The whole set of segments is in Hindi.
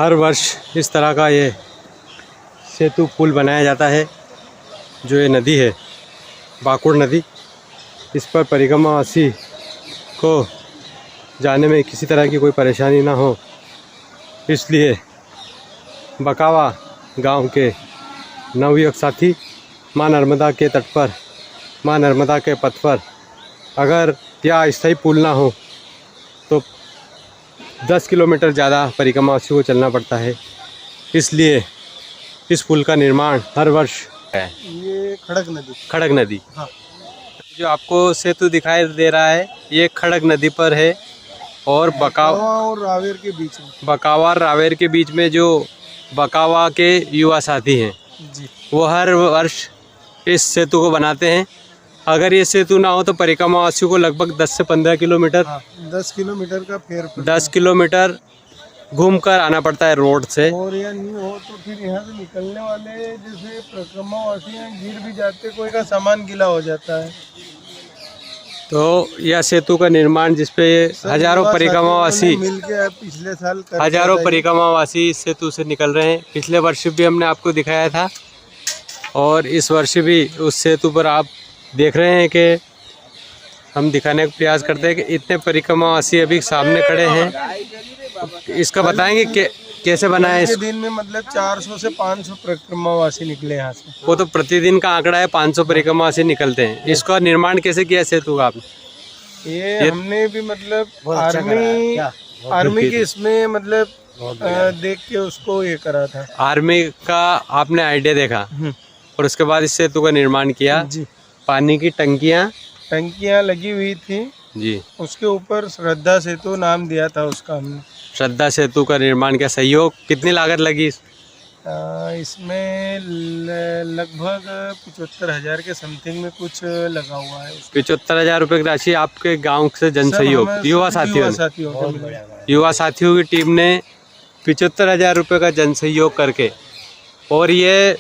हर वर्ष इस तरह का ये सेतु पुल बनाया जाता है। जो ये नदी है बाकुड़ नदी, इस पर परिक्रमावासी को जाने में किसी तरह की कोई परेशानी ना हो, इसलिए बकावा गांव के नवयुवक साथी माँ नर्मदा के तट पर, माँ नर्मदा के पथ पर अगर यह अस्थायी पुल ना हो तो 10 किलोमीटर ज़्यादा परिक्रमावासी को चलना पड़ता है। इसलिए इस पुल का निर्माण हर वर्ष है। ये खड़क नदी हाँ। जो आपको सेतु दिखाई दे रहा है ये खड़क नदी पर है और बकावा और रावेर के बीच में, बकावा और रावेर के बीच में जो बकावा के युवा साथी हैं जी, वो हर वर्ष इस सेतु को बनाते हैं। अगर ये सेतु ना हो तो परिक्रमावासियों को लगभग 10 से 15 किलोमीटर 10 किलोमीटर का फेर 10 किलोमीटर घूमकर आना पड़ता है रोड से। और या नहीं हो तो फिर यहाँ से निकलने वाले जैसे परिक्रमावासी हैं गिर भी जाते, कोई का सामान गीला हो जाता है। तो यह सेतु का निर्माण जिसपे हजारों परिक्रमावासी मिलके पिछले साल हजारों परिक्रमावासी इस सेतु से निकल रहे हैं। पिछले वर्ष भी हमने आपको दिखाया था और इस वर्ष भी उस सेतु पर आप देख रहे हैं कि हम दिखाने का प्रयास करते हैं कि इतने परिक्रमावासी अभी सामने खड़े हैं। इसका बताएंगे कि कैसे बना है। इस दिन में मतलब 400 से 500 परिक्रमावासी निकले यहाँ से। वो तो प्रतिदिन का आंकड़ा है, 500 परिक्रमावासी निकलते हैं। इसका निर्माण कैसे किया सेतु का आपने? ये हमने भी मतलब आर्मी के इसमें मतलब देख के उसको ये करा था। आर्मी का आपने आइडिया देखा और उसके बाद इस सेतु का निर्माण किया जी। पानी की टंकियाँ लगी हुई थी जी, उसके ऊपर श्रद्धा सेतु नाम दिया था उसका हमने। श्रद्धा सेतु का निर्माण किया। सहयोग कितनी लागत लगी इसमें? लगभग 75,000 के समथिंग में कुछ लगा हुआ है। 75,000 रुपये की राशि आपके गांव से जन सहयोग युवा साथियों की टीम ने 75,000 रुपये का जन सहयोग करके, और ये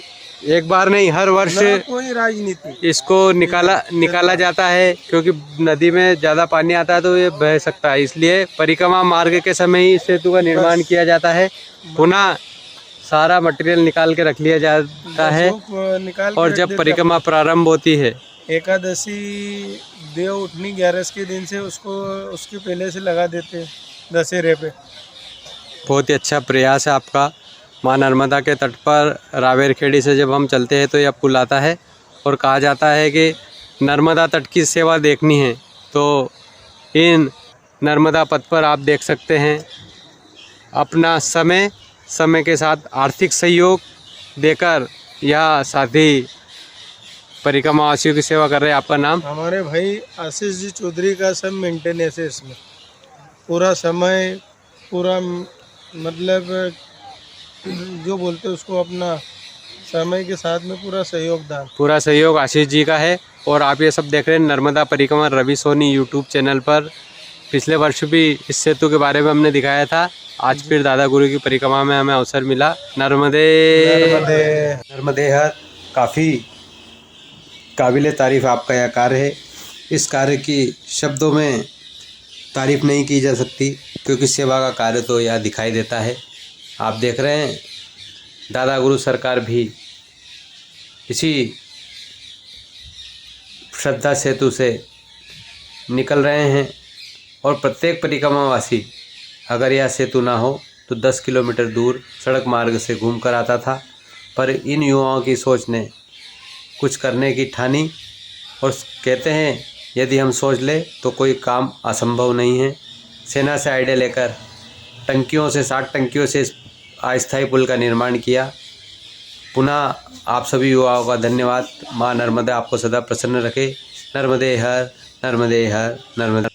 एक बार नहीं हर वर्ष कोई राजनीति इसको निकाला जाता है, क्योंकि नदी में ज़्यादा पानी आता है तो ये बह सकता है। इसलिए परिक्रमा मार्ग के समय ही इस सेतु का निर्माण किया जाता है। पुनः सारा मटेरियल निकाल के रख लिया जाता है और जब परिक्रमा प्रारंभ होती है एकादशी देव उठनी 11 के दिन से उसको उसके पहले से लगा देते दशहरे पे। बहुत ही अच्छा प्रयास है आपका। माँ नर्मदा के तट पर रावेर खेड़ी से जब हम चलते हैं तो यह पुल आता है और कहा जाता है कि नर्मदा तट की सेवा देखनी है तो इन नर्मदा पथ पर आप देख सकते हैं अपना समय के साथ आर्थिक सहयोग देकर यह साथी परिक्रमावासियों की सेवा कर रहे हैं। आपका नाम? हमारे भाई आशीष जी चौधरी का सब मेंटेनेंस है इसमें। पूरा समय पूरा मतलब जो बोलते हैं उसको अपना समय के साथ में पूरा सहयोग आशीष जी का है। और आप ये सब देख रहे हैं नर्मदा परिक्रमा रवि सोनी यूट्यूब चैनल पर। पिछले वर्ष भी इस सेतु के बारे में हमने दिखाया था। आज फिर दादा गुरु की परिक्रमा में हमें अवसर मिला। नर्मदे हर। काफ़ी काबिले तारीफ़ आपका यह कार्य है। इस कार्य की शब्दों में तारीफ़ नहीं की जा सकती, क्योंकि सेवा का कार्य तो यह दिखाई देता है। आप देख रहे हैं दादा गुरु सरकार भी इसी श्रद्धा सेतु से निकल रहे हैं और प्रत्येक परिक्रमावासी अगर यह सेतु ना हो तो 10 किलोमीटर दूर सड़क मार्ग से घूमकर आता था। पर इन युवाओं की सोच ने कुछ करने की ठानी और कहते हैं यदि हम सोच ले तो कोई काम असंभव नहीं है। सेना से आइडिया लेकर 60 टंकियों से इस अस्थायी पुल का निर्माण किया। पुनः आप सभी युवाओं का धन्यवाद। माँ नर्मदा आपको सदा प्रसन्न रखे। नर्मदे हर, नर्मदे हर, नर्मदे।